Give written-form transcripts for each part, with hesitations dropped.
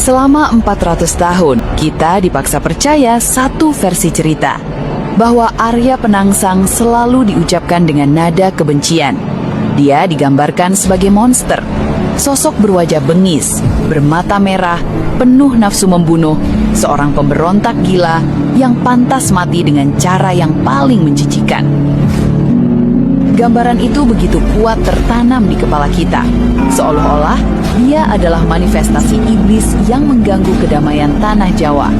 Selama 400 tahun, kita dipaksa percaya satu versi cerita, bahwa Arya Penangsang selalu diucapkan dengan nada kebencian. Dia digambarkan sebagai monster, sosok berwajah bengis, bermata merah, penuh nafsu membunuh, seorang pemberontak gila yang pantas mati dengan cara yang paling menjijikan. Gambaran itu begitu kuat tertanam di kepala kita, seolah-olah dia adalah manifestasi iblis yang mengganggu kedamaian tanah Jawa.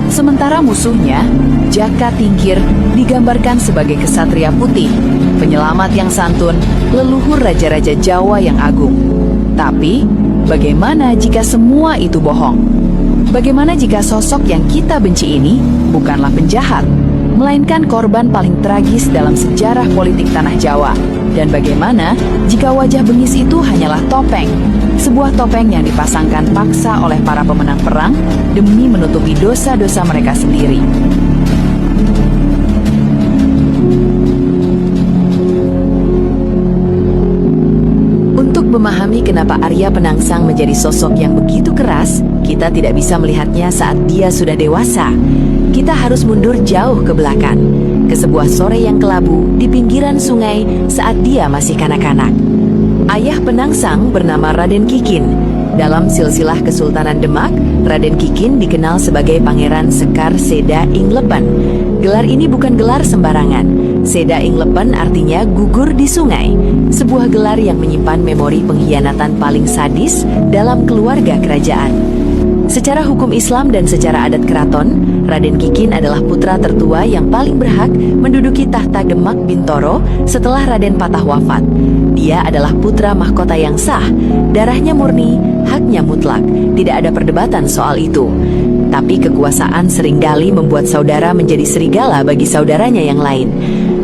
Sementara musuhnya, Jaka Tingkir, digambarkan sebagai kesatria putih, penyelamat yang santun, leluhur raja-raja Jawa yang agung. Tapi, bagaimana jika semua itu bohong? Bagaimana jika sosok yang kita benci ini bukanlah penjahat, melainkan korban paling tragis dalam sejarah politik tanah Jawa? Dan bagaimana jika wajah bengis itu hanyalah topeng, sebuah topeng yang dipasangkan paksa oleh para pemenang perang demi menutupi dosa-dosa mereka sendiri? Untuk memahami kenapa Arya Penangsang menjadi sosok yang begitu keras, kita tidak bisa melihatnya saat dia sudah dewasa. Kita harus mundur jauh ke belakang, ke sebuah sore yang kelabu di pinggiran sungai saat dia masih kanak-kanak. Ayah Penangsang bernama Raden Kikin. Dalam silsilah Kesultanan Demak, Raden Kikin dikenal sebagai Pangeran Sekar Seda Inglepen. Gelar ini bukan gelar sembarangan. Seda Inglepen artinya gugur di sungai, sebuah gelar yang menyimpan memori pengkhianatan paling sadis dalam keluarga kerajaan. Secara hukum Islam dan secara adat keraton, Raden Kikin adalah putra tertua yang paling berhak menduduki tahta Demak Bintoro setelah Raden Patah wafat. Dia adalah putra mahkota yang sah, darahnya murni, haknya mutlak, tidak ada perdebatan soal itu. Tapi kekuasaan seringkali membuat saudara menjadi serigala bagi saudaranya yang lain.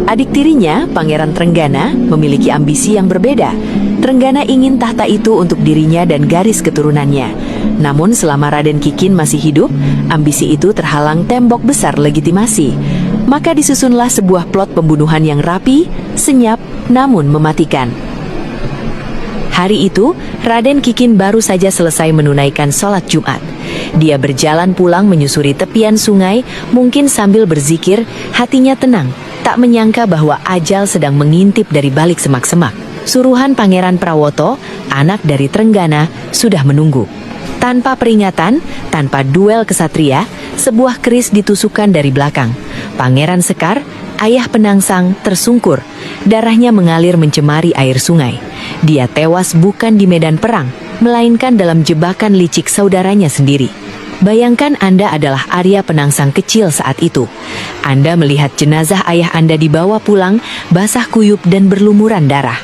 Adik tirinya, Pangeran Trenggana, memiliki ambisi yang berbeda. Trenggana ingin tahta itu untuk dirinya dan garis keturunannya. Namun selama Raden Kikin masih hidup, ambisi itu terhalang tembok besar legitimasi. Maka disusunlah sebuah plot pembunuhan yang rapi, senyap, namun mematikan. Hari itu, Raden Kikin baru saja selesai menunaikan sholat Jumat. Dia berjalan pulang menyusuri tepian sungai, mungkin sambil berzikir, hatinya tenang, tak menyangka bahwa ajal sedang mengintip dari balik semak-semak. Suruhan Pangeran Prawoto, anak dari Trenggana, sudah menunggu. Tanpa peringatan, tanpa duel kesatria, sebuah keris ditusukkan dari belakang. Pangeran Sekar, ayah Penangsang, tersungkur. Darahnya mengalir mencemari air sungai. Dia tewas bukan di medan perang, melainkan dalam jebakan licik saudaranya sendiri. Bayangkan Anda adalah Arya Penangsang kecil saat itu. Anda melihat jenazah ayah Anda dibawa pulang, basah kuyup dan berlumuran darah.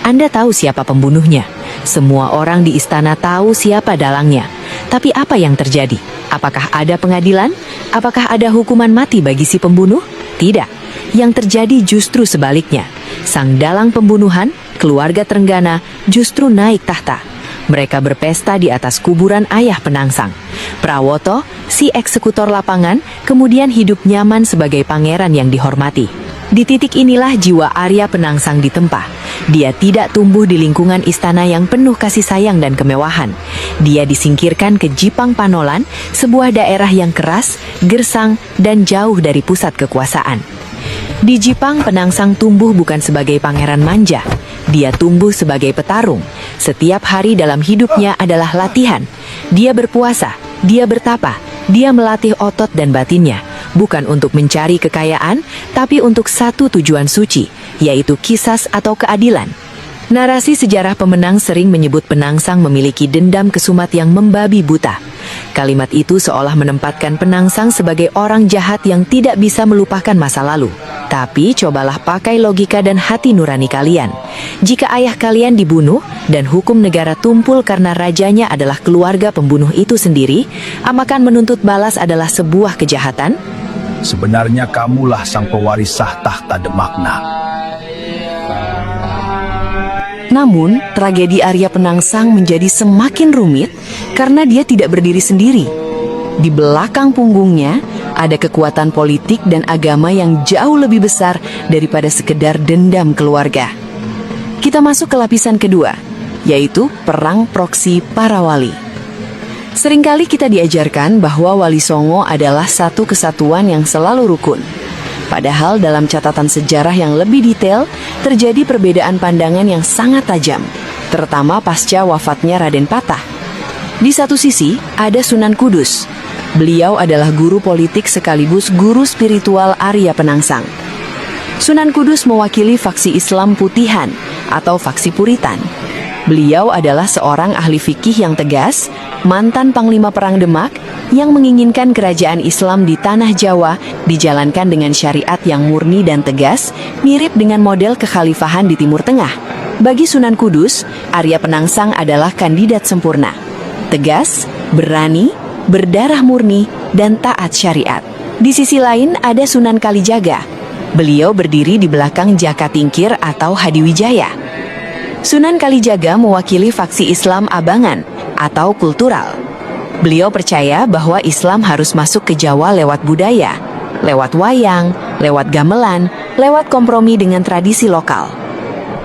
Anda tahu siapa pembunuhnya. Semua orang di istana tahu siapa dalangnya. Tapi apa yang terjadi? Apakah ada pengadilan? Apakah ada hukuman mati bagi si pembunuh? Tidak. Yang terjadi justru sebaliknya. Sang dalang pembunuhan, keluarga Trenggana, justru naik tahta. Mereka berpesta di atas kuburan ayah Penangsang. Prawoto, si eksekutor lapangan, kemudian hidup nyaman sebagai pangeran yang dihormati. Di titik inilah jiwa Arya Penangsang ditempa. Dia tidak tumbuh di lingkungan istana yang penuh kasih sayang dan kemewahan. Dia disingkirkan ke Jipang Panolan, sebuah daerah yang keras, gersang, dan jauh dari pusat kekuasaan. Di Jipang, Penangsang tumbuh bukan sebagai pangeran manja. Dia tumbuh sebagai petarung. Setiap hari dalam hidupnya adalah latihan. Dia berpuasa, dia bertapa, dia melatih otot dan batinnya. Bukan untuk mencari kekayaan, tapi untuk satu tujuan suci, yaitu kisas atau keadilan. Narasi sejarah pemenang sering menyebut Penangsang memiliki dendam kesumat yang membabi buta. Kalimat itu seolah menempatkan Penangsang sebagai orang jahat yang tidak bisa melupakan masa lalu. Tapi cobalah pakai logika dan hati nurani kalian. Jika ayah kalian dibunuh dan hukum negara tumpul karena rajanya adalah keluarga pembunuh itu sendiri, amakan menuntut balas adalah sebuah kejahatan? Sebenarnya kamulah sang pewaris sah tahta Demak, Nak. Namun, tragedi Arya Penangsang menjadi semakin rumit karena dia tidak berdiri sendiri. Di belakang punggungnya ada kekuatan politik dan agama yang jauh lebih besar daripada sekedar dendam keluarga. Kita masuk ke lapisan kedua, yaitu perang proksi para wali. Seringkali kita diajarkan bahwa Wali Songo adalah satu kesatuan yang selalu rukun. Padahal dalam catatan sejarah yang lebih detail, terjadi perbedaan pandangan yang sangat tajam, terutama pasca wafatnya Raden Patah. Di satu sisi, ada Sunan Kudus. Beliau adalah guru politik sekaligus guru spiritual Arya Penangsang. Sunan Kudus mewakili faksi Islam Putihan atau faksi Puritan. Beliau adalah seorang ahli fikih yang tegas, mantan Panglima Perang Demak, yang menginginkan kerajaan Islam di tanah Jawa dijalankan dengan syariat yang murni dan tegas, mirip dengan model kekhalifahan di Timur Tengah. Bagi Sunan Kudus, Arya Penangsang adalah kandidat sempurna. Tegas, berani, berdarah murni, dan taat syariat. Di sisi lain ada Sunan Kalijaga. Beliau berdiri di belakang Jaka Tingkir atau Hadiwijaya. Sunan Kalijaga mewakili faksi Islam Abangan atau kultural. Beliau percaya bahwa Islam harus masuk ke Jawa lewat budaya, lewat wayang, lewat gamelan, lewat kompromi dengan tradisi lokal.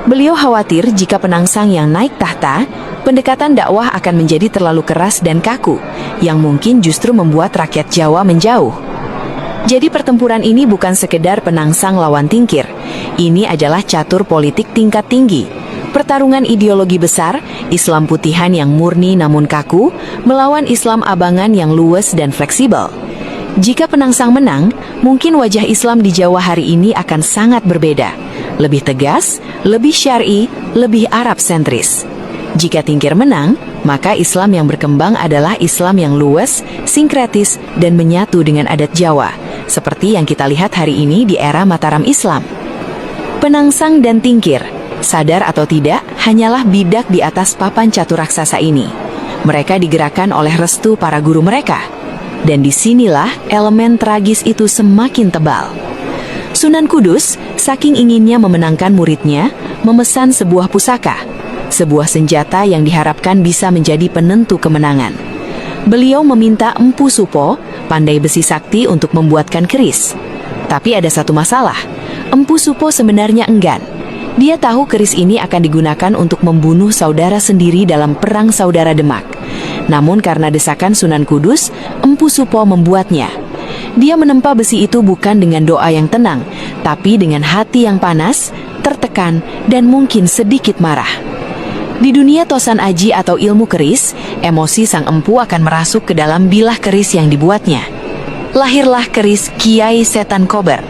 Beliau khawatir jika Penangsang yang naik tahta, pendekatan dakwah akan menjadi terlalu keras dan kaku, yang mungkin justru membuat rakyat Jawa menjauh. Jadi pertempuran ini bukan sekedar Penangsang lawan Tingkir, ini adalah catur politik tingkat tinggi. Pertarungan ideologi besar, Islam Putihan yang murni namun kaku, melawan Islam Abangan yang luwes dan fleksibel. Jika Penangsang menang, mungkin wajah Islam di Jawa hari ini akan sangat berbeda. Lebih tegas, lebih syar'i, lebih Arab sentris. Jika Tingkir menang, maka Islam yang berkembang adalah Islam yang luwes, sinkretis, dan menyatu dengan adat Jawa, seperti yang kita lihat hari ini di era Mataram Islam. Penangsang dan Tingkir, sadar atau tidak, hanyalah bidak di atas papan catur raksasa ini. Mereka digerakkan oleh restu para guru mereka. Dan disinilah elemen tragis itu semakin tebal. Sunan Kudus, saking inginnya memenangkan muridnya, memesan sebuah pusaka, sebuah senjata yang diharapkan bisa menjadi penentu kemenangan. Beliau meminta Empu Supo, pandai besi sakti, untuk membuatkan keris. Tapi ada satu masalah, Empu Supo sebenarnya enggan. Dia tahu keris ini akan digunakan untuk membunuh saudara sendiri dalam perang saudara Demak. Namun karena desakan Sunan Kudus, Empu Supo membuatnya. Dia menempa besi itu bukan dengan doa yang tenang, tapi dengan hati yang panas, tertekan, dan mungkin sedikit marah. Di dunia Tosan Aji atau ilmu keris, emosi sang empu akan merasuk ke dalam bilah keris yang dibuatnya. Lahirlah keris Kiai Setan Kober,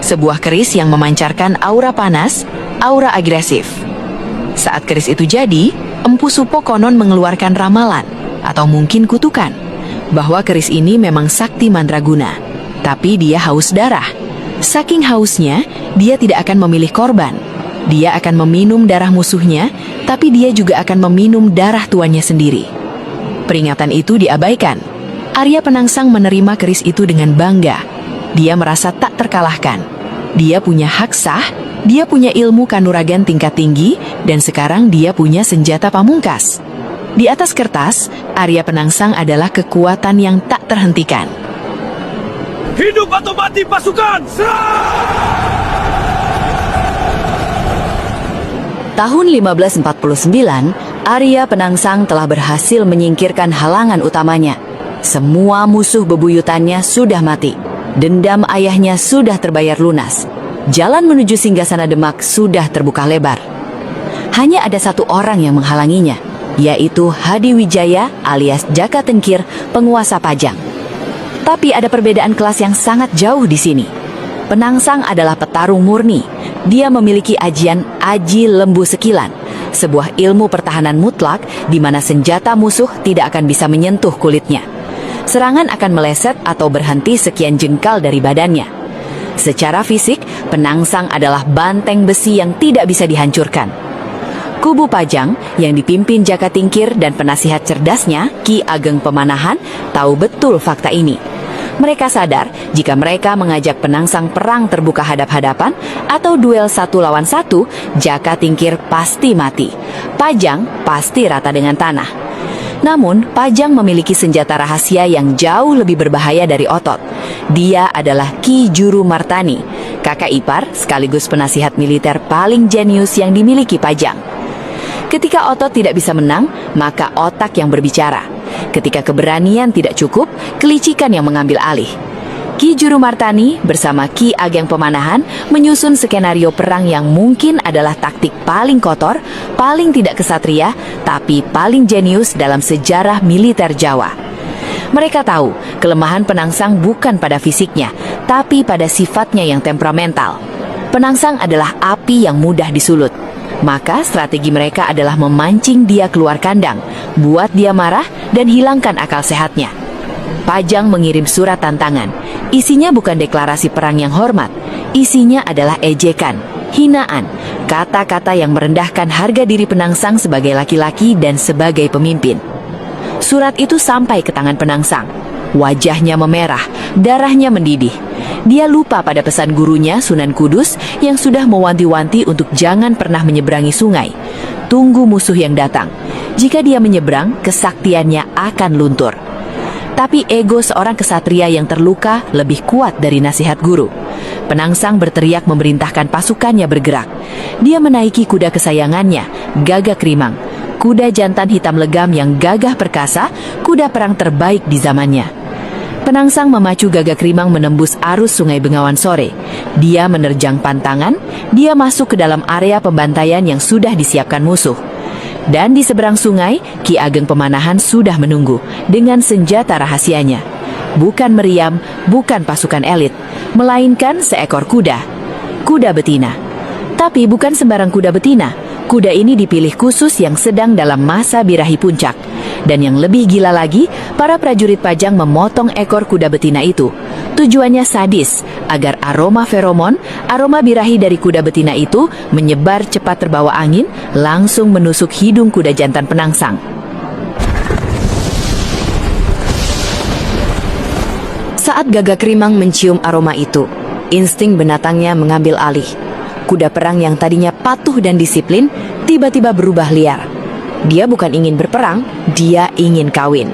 sebuah keris yang memancarkan aura panas, aura agresif. Saat keris itu jadi, Empu Supo konon mengeluarkan ramalan, atau mungkin kutukan, bahwa keris ini memang sakti mandraguna, tapi dia haus darah. Saking hausnya, dia tidak akan memilih korban. Dia akan meminum darah musuhnya, tapi dia juga akan meminum darah tuannya sendiri. Peringatan itu diabaikan. Arya Penangsang menerima keris itu dengan bangga. Dia merasa tak terkalahkan. Dia punya hak sah, dia punya ilmu kanuragan tingkat tinggi, dan sekarang dia punya senjata pamungkas. Di atas kertas, Arya Penangsang adalah kekuatan yang tak terhentikan. Hidup atau mati pasukan! Tahun 1549, Arya Penangsang telah berhasil menyingkirkan halangan utamanya. Semua musuh bebuyutannya sudah mati. Dendam ayahnya sudah terbayar lunas. Jalan menuju singgasana Demak sudah terbuka lebar. Hanya ada satu orang yang menghalanginya, yaitu Hadiwijaya alias Jaka Tingkir, penguasa Pajang. Tapi ada perbedaan kelas yang sangat jauh di sini. Penangsang adalah petarung murni. Dia memiliki ajian Aji Lembu Sekilan, sebuah ilmu pertahanan mutlak di mana senjata musuh tidak akan bisa menyentuh kulitnya. Serangan akan meleset atau berhenti sekian jengkal dari badannya. Secara fisik, Penangsang adalah banteng besi yang tidak bisa dihancurkan. Kubu Pajang yang dipimpin Jaka Tingkir dan penasihat cerdasnya, Ki Ageng Pemanahan, tahu betul fakta ini. Mereka sadar jika mereka mengajak Penangsang perang terbuka hadap-hadapan atau duel 1 lawan 1, Jaka Tingkir pasti mati. Pajang pasti rata dengan tanah. Namun, Pajang memiliki senjata rahasia yang jauh lebih berbahaya dari Otot. Dia adalah Ki Juru Martani, kakak ipar sekaligus penasihat militer paling jenius yang dimiliki Pajang. Ketika Otot tidak bisa menang, maka otak yang berbicara. Ketika keberanian tidak cukup, kelicikan yang mengambil alih. Ki Jurumartani bersama Ki Ageng Pemanahan menyusun skenario perang yang mungkin adalah taktik paling kotor, paling tidak kesatria, tapi paling jenius dalam sejarah militer Jawa. Mereka tahu kelemahan Penangsang bukan pada fisiknya, tapi pada sifatnya yang temperamental. Penangsang adalah api yang mudah disulut. Maka strategi mereka adalah memancing dia keluar kandang, buat dia marah dan hilangkan akal sehatnya. Pajang mengirim surat tantangan. Isinya bukan deklarasi perang yang hormat. Isinya adalah ejekan, hinaan, kata-kata yang merendahkan harga diri Penangsang sebagai laki-laki dan sebagai pemimpin. Surat itu sampai ke tangan Penangsang. Wajahnya memerah, darahnya mendidih. Dia lupa pada pesan gurunya Sunan Kudus yang sudah mewanti-wanti untuk jangan pernah menyeberangi sungai. Tunggu musuh yang datang. Jika dia menyeberang, kesaktiannya akan luntur. Tapi ego seorang kesatria yang terluka lebih kuat dari nasihat guru. Penangsang berteriak memerintahkan pasukannya bergerak. Dia menaiki kuda kesayangannya, Gagak Rimang. Kuda jantan hitam legam yang gagah perkasa, kuda perang terbaik di zamannya. Penangsang memacu Gagak Rimang menembus arus Sungai Bengawan sore. Dia menerjang pantangan, dia masuk ke dalam area pembantaian yang sudah disiapkan musuh. Dan di seberang sungai, Ki Ageng Pemanahan sudah menunggu dengan senjata rahasianya. Bukan meriam, bukan pasukan elit, melainkan seekor kuda. Kuda betina. Tapi bukan sembarang kuda betina. Kuda ini dipilih khusus yang sedang dalam masa birahi puncak. Dan yang lebih gila lagi, para prajurit Pajang memotong ekor kuda betina itu. Tujuannya sadis, agar aroma feromon, aroma birahi dari kuda betina itu menyebar cepat terbawa angin, langsung menusuk hidung kuda jantan Penangsang. Saat Gagak Rimang mencium aroma itu, insting binatangnya mengambil alih. Kuda perang yang tadinya patuh dan disiplin, tiba-tiba berubah liar. Dia bukan ingin berperang, dia ingin kawin.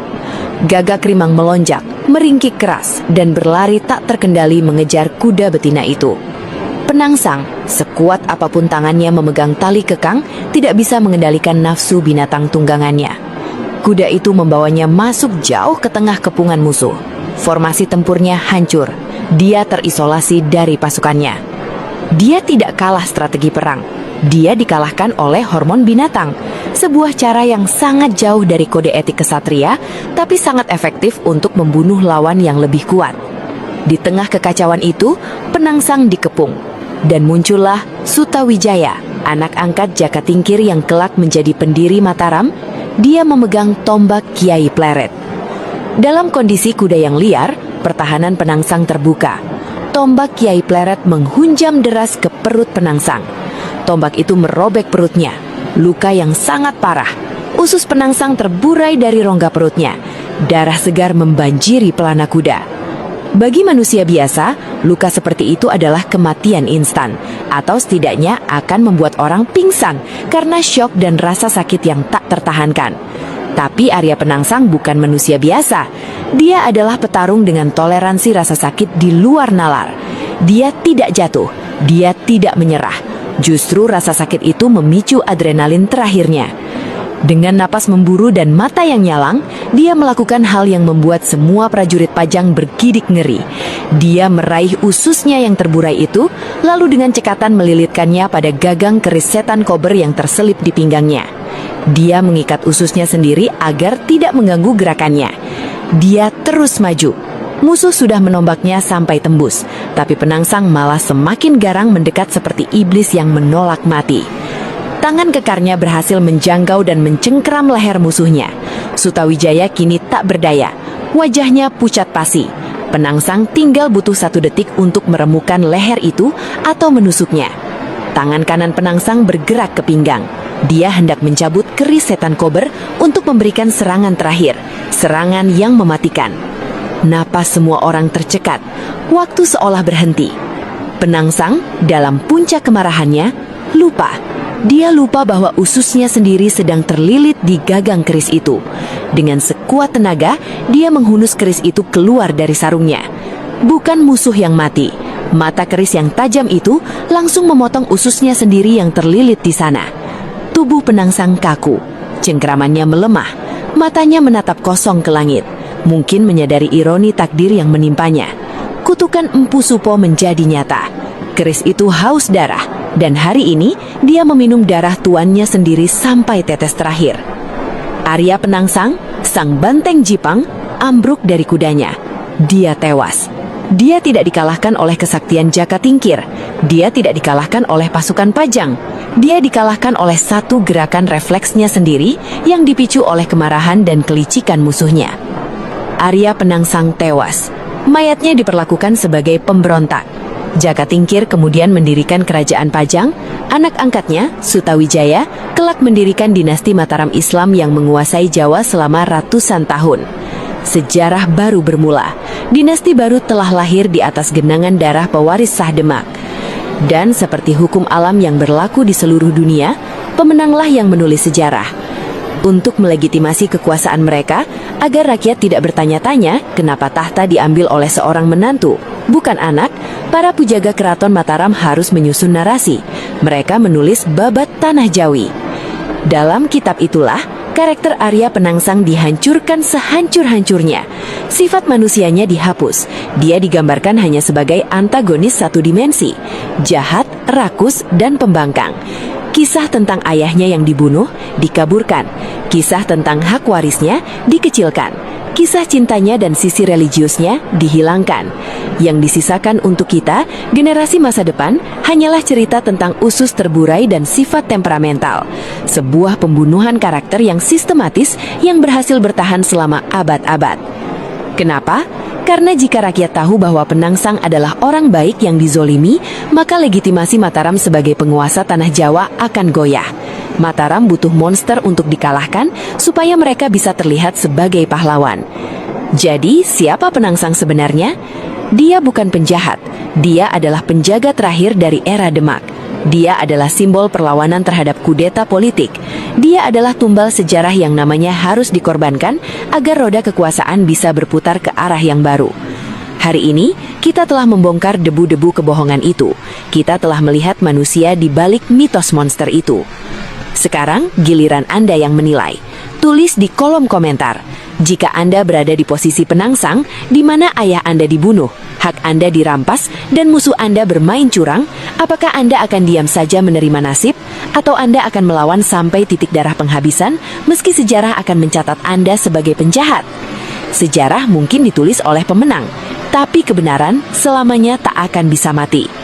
Gagak Rimang melonjak, meringkik keras, dan berlari tak terkendali mengejar kuda betina itu. Penangsang, sekuat apapun tangannya memegang tali kekang, tidak bisa mengendalikan nafsu binatang tunggangannya. Kuda itu membawanya masuk jauh ke tengah kepungan musuh. Formasi tempurnya hancur. Dia terisolasi dari pasukannya. Dia tidak kalah strategi perang. Dia dikalahkan oleh hormon binatang. Sebuah cara yang sangat jauh dari kode etik kesatria, tapi sangat efektif untuk membunuh lawan yang lebih kuat. Di tengah kekacauan itu, Penangsang dikepung. Dan muncullah Sutawijaya, anak angkat Jaka Tingkir yang kelak menjadi pendiri Mataram. Dia memegang tombak Kiai Pleret. Dalam kondisi kuda yang liar, pertahanan Penangsang terbuka. Tombak Kiai Pleret menghunjam deras ke perut Penangsang. Tombak itu merobek perutnya. Luka yang sangat parah. Usus Penangsang terburai dari rongga perutnya. Darah segar membanjiri pelana kuda. Bagi manusia biasa, luka seperti itu adalah kematian instan, atau setidaknya akan membuat orang pingsan karena syok dan rasa sakit yang tak tertahankan. Tapi Arya Penangsang bukan manusia biasa. Dia adalah petarung dengan toleransi rasa sakit di luar nalar. Dia tidak jatuh, dia tidak menyerah. Justru rasa sakit itu memicu adrenalin terakhirnya. Dengan napas memburu dan mata yang nyalang, dia melakukan hal yang membuat semua prajurit Pajang bergidik ngeri. Dia meraih ususnya yang terburai itu, lalu dengan cekatan melilitkannya pada gagang keris setan kober yang terselip di pinggangnya. Dia mengikat ususnya sendiri agar tidak mengganggu gerakannya. Dia terus maju. Musuh sudah menombaknya sampai tembus, tapi Penangsang malah semakin garang mendekat seperti iblis yang menolak mati. Tangan kekarnya berhasil menjangkau dan mencengkeram leher musuhnya. Sutawijaya kini tak berdaya. Wajahnya pucat pasi. Penangsang tinggal butuh 1 detik untuk meremukan leher itu atau menusuknya. Tangan kanan Penangsang bergerak ke pinggang. Dia hendak mencabut keris setan kober untuk memberikan serangan terakhir. Serangan yang mematikan. Napas semua orang tercekat. Waktu seolah berhenti. Penangsang dalam puncak kemarahannya lupa. Dia lupa bahwa ususnya sendiri sedang terlilit di gagang keris itu. Dengan sekuat tenaga, dia menghunus keris itu keluar dari sarungnya. Bukan musuh yang mati. Mata keris yang tajam itu langsung memotong ususnya sendiri yang terlilit di sana. Tubuh Penangsang kaku. Cengkeramannya melemah. Matanya menatap kosong ke langit, mungkin menyadari ironi takdir yang menimpanya. Kutukan Empu Supo menjadi nyata. Keris itu haus darah, dan hari ini dia meminum darah tuannya sendiri sampai tetes terakhir. Arya Penangsang, sang banteng Jipang, ambruk dari kudanya. Dia tewas. Dia tidak dikalahkan oleh kesaktian Jaka Tingkir. Dia tidak dikalahkan oleh pasukan Pajang. Dia dikalahkan oleh satu gerakan refleksnya sendiri yang dipicu oleh kemarahan dan kelicikan musuhnya. Arya Penangsang tewas. Mayatnya diperlakukan sebagai pemberontak. Jaka Tingkir kemudian mendirikan kerajaan Pajang. Anak angkatnya, Sutawijaya, kelak mendirikan dinasti Mataram Islam yang menguasai Jawa selama ratusan tahun. Sejarah baru bermula. Dinasti baru telah lahir di atas genangan darah pewaris Shah Demak. Dan seperti hukum alam yang berlaku di seluruh dunia, pemenanglah yang menulis sejarah. Untuk melegitimasi kekuasaan mereka, agar rakyat tidak bertanya-tanya kenapa tahta diambil oleh seorang menantu, bukan anak, para pujaga keraton Mataram harus menyusun narasi. Mereka menulis babat Tanah Jawi. Dalam kitab itulah, karakter Arya Penangsang dihancurkan sehancur-hancurnya. Sifat manusianya dihapus. Dia digambarkan hanya sebagai antagonis satu dimensi, jahat, rakus, dan pembangkang. Kisah tentang ayahnya yang dibunuh, dikaburkan. Kisah tentang hak warisnya, dikecilkan. Kisah cintanya dan sisi religiusnya dihilangkan. Yang disisakan untuk kita, generasi masa depan, hanyalah cerita tentang usus terburai dan sifat temperamental. Sebuah pembunuhan karakter yang sistematis yang berhasil bertahan selama abad-abad. Kenapa? Karena jika rakyat tahu bahwa Penangsang adalah orang baik yang dizolimi, maka legitimasi Mataram sebagai penguasa tanah Jawa akan goyah. Mataram butuh monster untuk dikalahkan supaya mereka bisa terlihat sebagai pahlawan. Jadi, siapa Penangsang sebenarnya? Dia bukan penjahat. Dia adalah penjaga terakhir dari era Demak. Dia adalah simbol perlawanan terhadap kudeta politik. Dia adalah tumbal sejarah yang namanya harus dikorbankan agar roda kekuasaan bisa berputar ke arah yang baru. Hari ini, kita telah membongkar debu-debu kebohongan itu. Kita telah melihat manusia di balik mitos monster itu. Sekarang, giliran Anda yang menilai. Tulis di kolom komentar. Jika Anda berada di posisi Penangsang, di mana ayah Anda dibunuh, hak Anda dirampas, dan musuh Anda bermain curang, apakah Anda akan diam saja menerima nasib, atau Anda akan melawan sampai titik darah penghabisan, meski sejarah akan mencatat Anda sebagai penjahat? Sejarah mungkin ditulis oleh pemenang, tapi kebenaran selamanya tak akan bisa mati.